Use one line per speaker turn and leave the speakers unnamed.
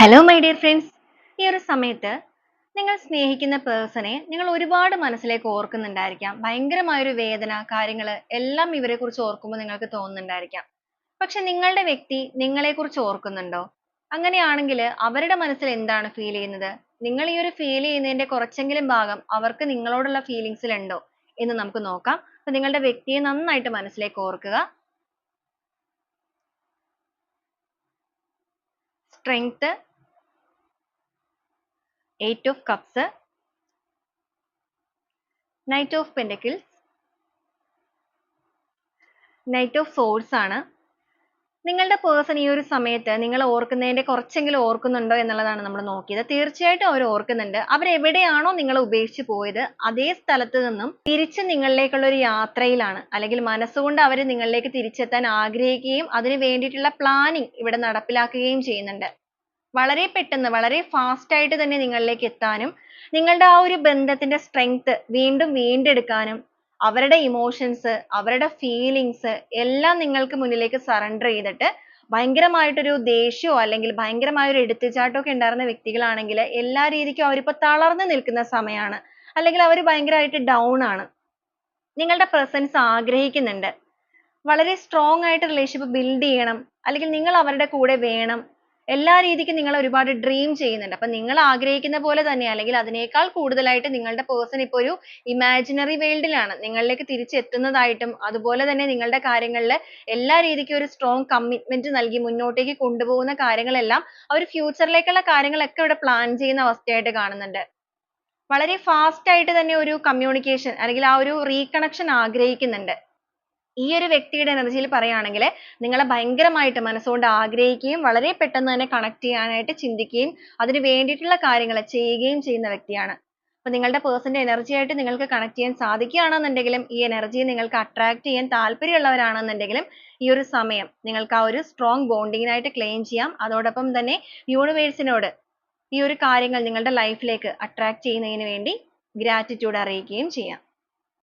Hello my dear friends. ഈ ഒരു സമയത്ത് നിങ്ങൾ സ്നേഹിക്കുന്ന പേഴ്സണെ നിങ്ങൾ ഒരുപാട് മനസ്സിലേക്ക് ഓർക്കുന്നുണ്ടായിരിക്കാം. ഭയങ്കരമായൊരു വേദന, കാര്യങ്ങൾ എല്ലാം ഇവരെക്കുറിച്ച് ഓർക്കുമ്പോൾ നിങ്ങൾക്ക് തോന്നുന്നുണ്ടായിരിക്കാം. പക്ഷെ നിങ്ങളുടെ വ്യക്തി നിങ്ങളെക്കുറിച്ച് ഓർക്കുന്നുണ്ടോ? അങ്ങനെയാണെങ്കിൽ അവരുടെ മനസ്സിൽ എന്താണ് ഫീൽ ചെയ്യുന്നത്? നിങ്ങൾ ഈ ഒരു ഫീൽ ചെയ്യുന്നതിന്റെ കുറച്ചെങ്കിലും ഭാഗം അവർക്ക് നിങ്ങളോടുള്ള ഫീലിങ്സിൽ ഉണ്ടോ എന്ന് നമുക്ക് നോക്കാം. അപ്പോൾ നിങ്ങളുടെ വ്യക്തിയെ നന്നായിട്ട് മനസ്സിലേക്ക് ഓർക്കുക. Strength, 8 of cups, Knight of Pentacles, Knight of Swords ആണ്. നിങ്ങളുടെ പേഴ്സൺ ഈ ഒരു സമയത്ത് നിങ്ങൾ ഓർക്കുന്നതിന്റെ കുറച്ചെങ്കിലും ഓർക്കുന്നുണ്ടോ എന്നുള്ളതാണ് നമ്മൾ നോക്കിയത്. തീർച്ചയായിട്ടും അവർ ഓർക്കുന്നുണ്ട്. അവരെവിടെയാണോ നിങ്ങളെ ഉപേക്ഷിച്ച് പോയത് അതേ സ്ഥലത്ത് നിന്നും തിരിച്ച് നിങ്ങളിലേക്കുള്ള ഒരു യാത്രയിലാണ്. അല്ലെങ്കിൽ മനസ്സുകൊണ്ട് അവർ നിങ്ങളിലേക്ക് തിരിച്ചെത്താൻ ആഗ്രഹിക്കുകയും അതിന് വേണ്ടിയിട്ടുള്ള പ്ലാനിങ് ഇവിടെ നടപ്പിലാക്കുകയും ചെയ്യുന്നുണ്ട്. വളരെ പെട്ടെന്ന് വളരെ ഫാസ്റ്റ് ആയിട്ട് തന്നെ നിങ്ങളിലേക്ക് എത്താനും നിങ്ങളുടെ ആ ഒരു ബന്ധത്തിന്റെ സ്ട്രെങ്ത് വീണ്ടും വീണ്ടെടുക്കാനും അവരുടെ ഇമോഷൻസ്, അവരുടെ ഫീലിങ്സ് എല്ലാം നിങ്ങൾക്ക് മുന്നിലേക്ക് സറണ്ടർ ചെയ്തിട്ട് ഭയങ്കരമായിട്ടൊരു ദേഷ്യമോ അല്ലെങ്കിൽ ഭയങ്കരമായൊരു എടുത്തുചാട്ടമൊക്കെ ഉണ്ടായിരുന്ന വ്യക്തികളാണെങ്കിൽ എല്ലാ രീതിക്കും അവരിപ്പോൾ തളർന്നു നിൽക്കുന്ന സമയമാണ്. അല്ലെങ്കിൽ അവർ ഭയങ്കരമായിട്ട് ഡൗൺ ആണ്. നിങ്ങളുടെ പ്രസൻസ് ആഗ്രഹിക്കുന്നുണ്ട്. വളരെ സ്ട്രോങ് ആയിട്ട് റിലേഷൻഷിപ്പ് ബിൽഡ് ചെയ്യണം, അല്ലെങ്കിൽ നിങ്ങൾ അവരുടെ കൂടെ വേണം, എല്ലാ രീതിക്കും നിങ്ങൾ ഒരുപാട് ഡ്രീം ചെയ്യുന്നുണ്ട്. അപ്പൊ നിങ്ങൾ ആഗ്രഹിക്കുന്ന പോലെ തന്നെ അല്ലെങ്കിൽ അതിനേക്കാൾ കൂടുതലായിട്ട് നിങ്ങളുടെ പേഴ്സൺ ഇപ്പോൾ ഒരു ഇമാജിനറി വേൾഡിലാണ് നിങ്ങളിലേക്ക് തിരിച്ചെത്തുന്നതായിട്ടും അതുപോലെ തന്നെ നിങ്ങളുടെ കാര്യങ്ങളിൽ എല്ലാ രീതിക്കും ഒരു സ്ട്രോങ് കമ്മിറ്റ്മെന്റ് നൽകി മുന്നോട്ടേക്ക് കൊണ്ടുപോകുന്ന കാര്യങ്ങളെല്ലാം അവർ ഫ്യൂച്ചറിലേക്കുള്ള കാര്യങ്ങളൊക്കെ ഇവിടെ പ്ലാൻ ചെയ്യുന്ന അവസ്ഥയായിട്ട് കാണുന്നുണ്ട്. വളരെ ഫാസ്റ്റ് ആയിട്ട് തന്നെ ഒരു കമ്മ്യൂണിക്കേഷൻ അല്ലെങ്കിൽ ആ ഒരു റീകണക്ഷൻ ആഗ്രഹിക്കുന്നുണ്ട്. ഈ ഒരു വ്യക്തിയുടെ എനർജിയിൽ പറയുകയാണെങ്കിൽ നിങ്ങളെ ഭയങ്കരമായിട്ട് മനസ്സുകൊണ്ട് ആഗ്രഹിക്കുകയും വളരെ പെട്ടെന്ന് തന്നെ കണക്ട് ചെയ്യാനായിട്ട് ചിന്തിക്കുകയും അതിന് വേണ്ടിയിട്ടുള്ള കാര്യങ്ങൾ ചെയ്യുകയും ചെയ്യുന്ന വ്യക്തിയാണ്. അപ്പോൾ നിങ്ങളുടെ പേഴ്സന്റെ എനർജി ആയിട്ട് നിങ്ങൾക്ക് കണക്ട് ചെയ്യാൻ സാധിക്കുകയാണെന്നുണ്ടെങ്കിലും ഈ എനർജിയെ നിങ്ങൾക്ക് അട്രാക്ട് ചെയ്യാൻ താല്പര്യമുള്ളവരാണെന്നുണ്ടെങ്കിലും ഈ ഒരു സമയം നിങ്ങൾക്ക് ആ ഒരു സ്ട്രോങ് ബോണ്ടിങ്ങിനായിട്ട് ക്ലെയിം ചെയ്യാം. അതോടൊപ്പം തന്നെ യൂണിവേഴ്സിനോട് ഈ ഒരു കാര്യങ്ങൾ നിങ്ങളുടെ ലൈഫിലേക്ക് അട്രാക്ട് ചെയ്യുന്നതിന് വേണ്ടി ഗ്രാറ്റിറ്റ്യൂഡ് അറിയിക്കുകയും ചെയ്യാം.